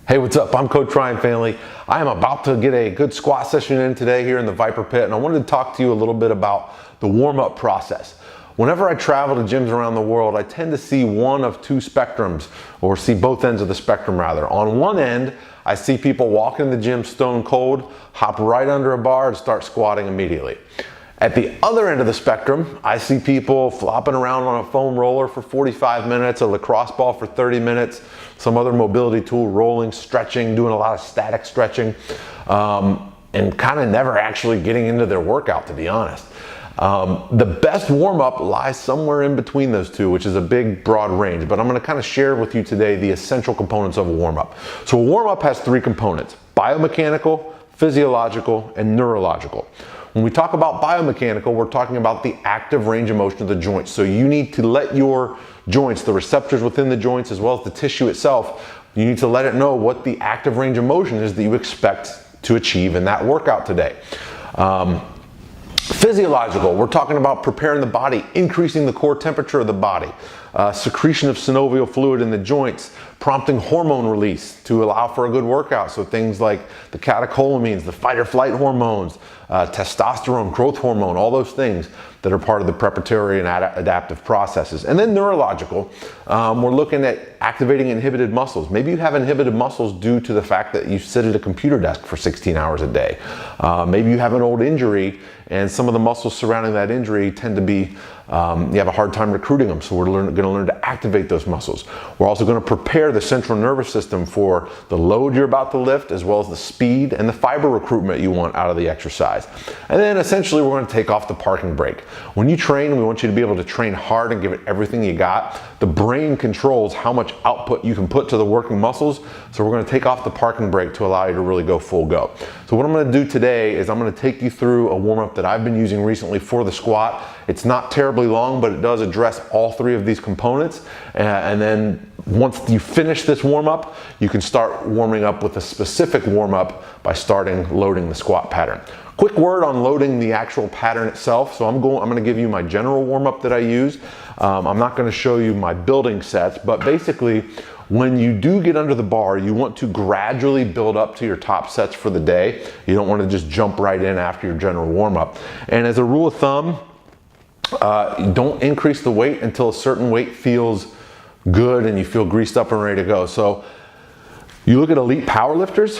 Hey, what's up? I'm Coach Ryan Family. I am about to get a good squat session in today here in the VIPAR pit, and I wanted to talk to you a little bit about the warm-up process. Whenever I travel to gyms around the world, I tend to see one of two spectrums, or see both ends of the spectrum rather. On one end, I see people walk in the gym stone cold, hop right under a bar and start squatting immediately. At the other end of the spectrum, I see people flopping around on a foam roller for 45 minutes, a lacrosse ball for 30 minutes, some other mobility tool, rolling, stretching, doing a lot of static stretching, and kind of never actually getting into their workout, to be honest. The best warm-up lies somewhere in between those two, which is a big, broad range, but I'm gonna kind of share with you today the essential components of a warm-up. So a warm-up has three components: biomechanical, physiological, and neurological. When we talk about biomechanical, we're talking about the active range of motion of the joints. So you need to let your joints, the receptors within the joints, as well as the tissue itself, you need to let it know what the active range of motion is that you expect to achieve in that workout today. Physiological, we're talking about preparing the body, increasing the core temperature of the body, secretion of synovial fluid in the joints, prompting hormone release to allow for a good workout. So things like the catecholamines, the fight or flight hormones, testosterone, growth hormone, all those things that are part of the preparatory and adaptive processes. And then neurological, we're looking at activating inhibited muscles. Maybe you have inhibited muscles due to the fact that you sit at a computer desk for 16 hours a day. Maybe you have an old injury and some of the muscles surrounding that injury tend to be, you have a hard time recruiting them, so we're going to learn to activate those muscles. We're also going to prepare the central nervous system for the load you're about to lift, as well as the speed and the fiber recruitment you want out of the exercise. And then essentially we're going to take off the parking brake. When you train, we want you to be able to train hard and give it everything you got. The brain controls how much output you can put to the working muscles, so we're going to take off the parking brake to allow you to really go full go. So what I'm going to do today is I'm going to take you through a warm-up that I've been using recently for the squat. It's not terribly long, but it does address all three of these components. And then once you finish this warm-up, you can start warming up with a specific warm-up by starting loading the squat pattern. Quick word on loading the actual pattern itself. So I'm going to give you my general warm-up that I use. I'm not going to show you my building sets, but basically when you do get under the bar, you want to gradually build up to your top sets for the day. You don't want to just jump right in after your general warm-up. And as a rule of thumb, don't increase the weight until a certain weight feels good and you feel greased up and ready to go. So you look at elite powerlifters,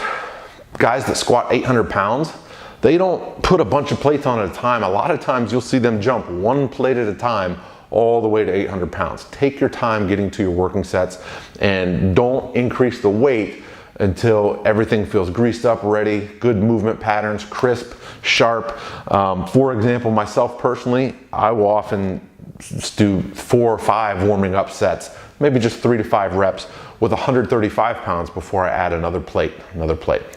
guys that squat 800 pounds, they don't put a bunch of plates on at a time. A lot of times you'll see them jump one plate at a time all the way to 800 pounds. Take your time getting to your working sets and don't increase the weight until everything feels greased up, ready, good movement patterns, crisp, sharp. For example, myself personally, I will often do 4 or 5 warming up sets, maybe just 3 to 5 reps with 135 pounds before I add another plate,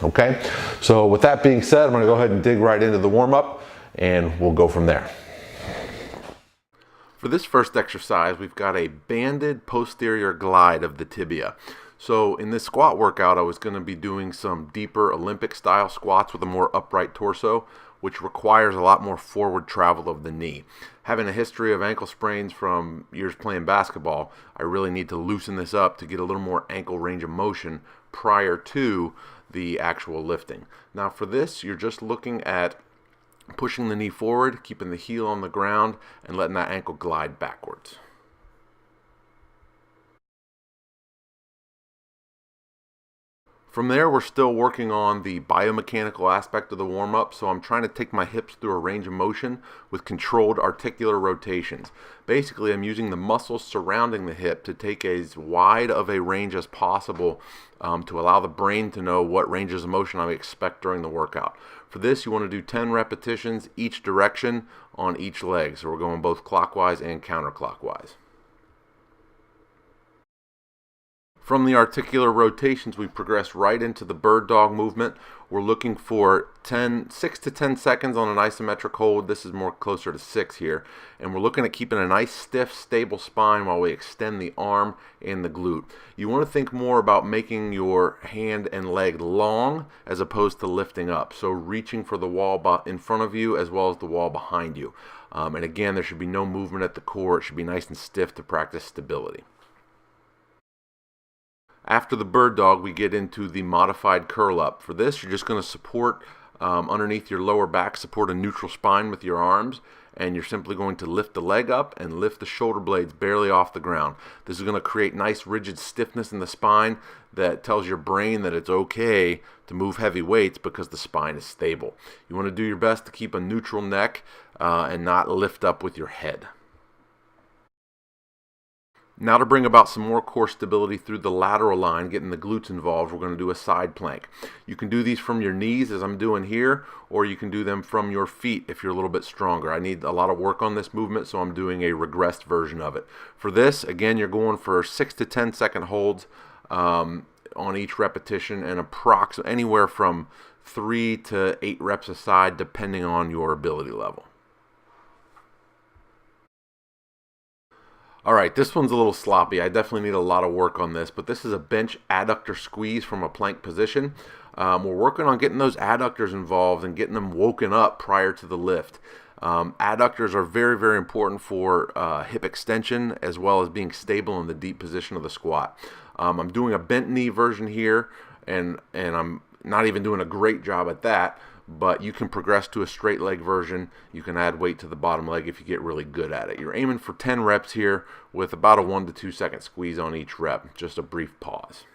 okay? So with that being said, I'm gonna go ahead and dig right into the warm up and we'll go from there. For this first exercise, we've got a banded posterior glide of the tibia. So in this squat workout, I was going to be doing some deeper Olympic style squats with a more upright torso, which requires a lot more forward travel of the knee. Having a history of ankle sprains from years playing basketball, I really need to loosen this up to get a little more ankle range of motion prior to the actual lifting. Now for this, you're just looking at pushing the knee forward, keeping the heel on the ground, and letting that ankle glide backwards. From there, we're still working on the biomechanical aspect of the warm-up, so I'm trying to take my hips through a range of motion with controlled articular rotations. Basically, I'm using the muscles surrounding the hip to take as wide of a range as possible to allow the brain to know what ranges of motion I expect during the workout. For this, you want to do 10 repetitions each direction on each leg, so we're going both clockwise and counterclockwise. From the articular rotations, we progress right into the bird dog movement. We're looking for 6 to 10 seconds on an isometric hold. This is more closer to 6 here. And we're looking at keeping a nice, stiff, stable spine while we extend the arm and the glute. You want to think more about making your hand and leg long as opposed to lifting up. So reaching for the wall in front of you as well as the wall behind you. And again, there should be no movement at the core. It should be nice and stiff to practice stability. After the bird dog, we get into the modified curl up. For this, you're just going to support underneath your lower back, support a neutral spine with your arms, and you're simply going to lift the leg up and lift the shoulder blades barely off the ground. This is going to create nice rigid stiffness in the spine that tells your brain that it's okay to move heavy weights because the spine is stable. You want to do your best to keep a neutral neck and not lift up with your head. Now to bring about some more core stability through the lateral line, getting the glutes involved, we're going to do a side plank. You can do these from your knees as I'm doing here, or you can do them from your feet if you're a little bit stronger. I need a lot of work on this movement, so I'm doing a regressed version of it. For this, again, you're going for 6 to 10 second holds on each repetition, and approximately anywhere from 3 to 8 reps a side depending on your ability level. All right, this one's a little sloppy. I definitely need a lot of work on this, but this is a bench adductor squeeze from a plank position. We're working on getting those adductors involved and getting them woken up prior to the lift. Adductors are very, very important for hip extension as well as being stable in the deep position of the squat. I'm doing a bent knee version here, and I'm not even doing a great job at that, but you can progress to a straight leg version. You can add weight to the bottom leg if you get really good at it. You're aiming for 10 reps here with about a 1 to 2 second squeeze on each rep, just a brief pause.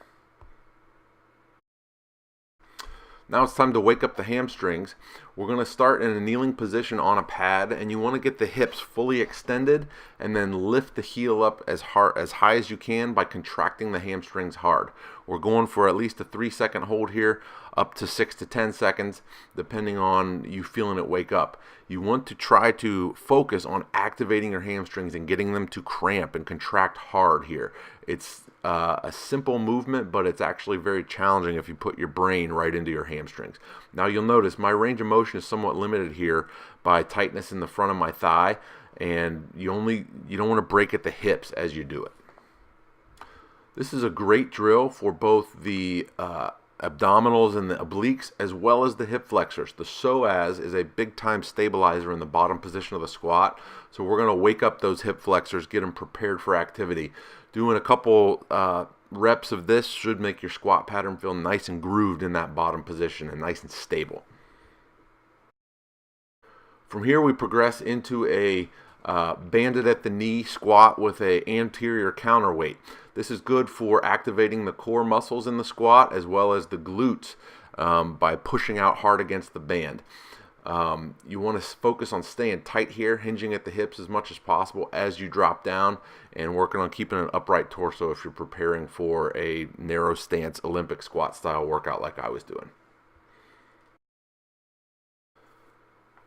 Now it's time to wake up the hamstrings. We're going to start in a kneeling position on a pad, and you want to get the hips fully extended and then lift the heel up as high as you can by contracting the hamstrings hard. We're going for at least a 3-second hold here, up to 6 to 10 seconds, depending on you feeling it wake up. You want to try to focus on activating your hamstrings and getting them to cramp and contract hard here. It's a simple movement, but it's actually very challenging if you put your brain right into your hamstrings. Now you'll notice my range of motion is somewhat limited here by tightness in the front of my thigh, and you don't want to break at the hips as you do it. This is a great drill for both the abdominals and the obliques as well as the hip flexors. The psoas is a big time stabilizer in the bottom position of the squat, so we're going to wake up those hip flexors, get them prepared for activity. Doing a couple reps of this should make your squat pattern feel nice and grooved in that bottom position and nice and stable. From here we progress into a bandit at the knee squat with a anterior counterweight. This is good for activating the core muscles in the squat as well as the glutes by pushing out hard against the band. You want to focus on staying tight here, hinging at the hips as much as possible as you drop down, and working on keeping an upright torso if you're preparing for a narrow stance Olympic squat style workout like I was doing.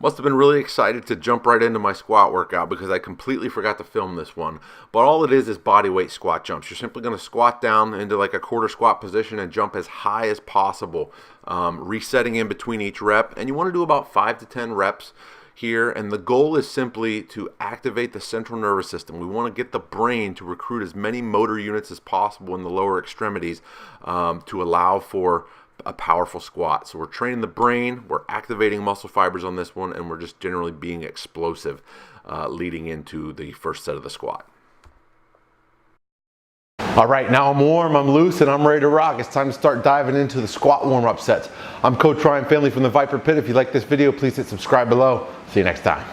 Must have been really excited to jump right into my squat workout because I completely forgot to film this one. But all it is body weight squat jumps. You're simply going to squat down into like a quarter squat position and jump as high as possible, resetting in between each rep. And you want to do about 5 to 10 reps here. And the goal is simply to activate the central nervous system. We want to get the brain to recruit as many motor units as possible in the lower extremities to allow for a powerful squat. So we're training the brain, we're activating muscle fibers on this one, and we're just generally being explosive leading into the first set of the squat. All right, now I'm warm, I'm loose, and I'm ready to rock. It's time to start diving into the squat warm-up sets. I'm Coach Ryan Finley from the VIPAR Pit. If you like this video, please hit subscribe below. See you next time.